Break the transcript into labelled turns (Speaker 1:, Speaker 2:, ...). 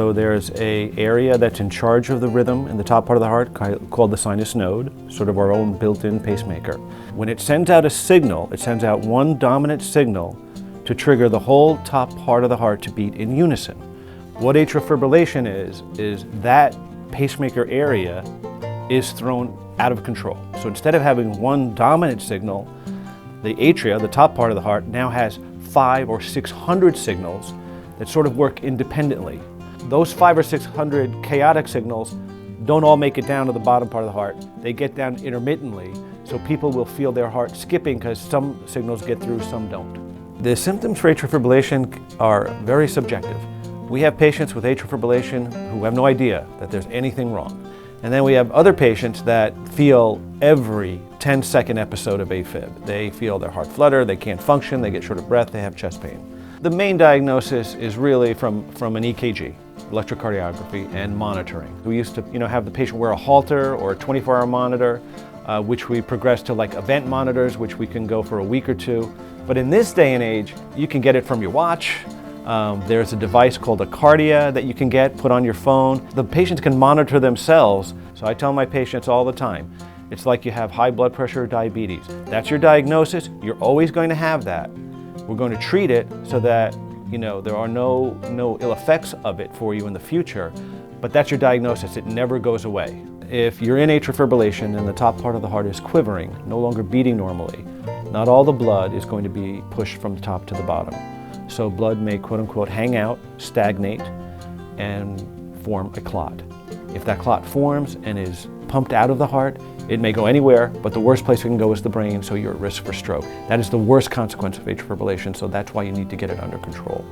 Speaker 1: So there's an area that's in charge of the rhythm in the top part of the heart called the sinus node, sort of our own built-in pacemaker. When it sends out a signal, it sends out one dominant signal to trigger the whole top part of the heart to beat in unison. What atrial fibrillation is that pacemaker area is thrown out of control. So instead of having one dominant signal, the atria, the top part of the heart, now has 500 or 600 signals that sort of work independently. Those 500 or 600 chaotic signals don't all make it down to the bottom part of the heart. They get down intermittently, so people will feel their heart skipping because some signals get through, some don't. The symptoms for atrial fibrillation are very subjective. We have patients with atrial fibrillation who have no idea that there's anything wrong. And then we have other patients that feel every 10-second episode of AFib. They feel their heart flutter, they can't function, they get short of breath, they have chest pain. The main diagnosis is really from an EKG, electrocardiography, and monitoring. We used to have the patient wear a Holter or a 24-hour monitor, which we progressed to like event monitors, which we can go for a week or two. But in this day and age, you can get it from your watch. There's a device called a Cardia that you can put on your phone. The patients can monitor themselves. So I tell my patients all the time, it's like you have high blood pressure or diabetes. That's your diagnosis. You're always going to have that. We're going to treat it so that there are no ill effects of it for you in the future, but that's your diagnosis. It never goes away. If you're in atrial fibrillation and the top part of the heart is quivering, no longer beating normally, not all the blood is going to be pushed from the top to the bottom. So blood may quote-unquote hang out, stagnate, and form a clot. If that clot forms and is pumped out of the heart, it may go anywhere, but the worst place it can go is the brain, so you're at risk for stroke. That is the worst consequence of atrial fibrillation, so that's why you need to get it under control.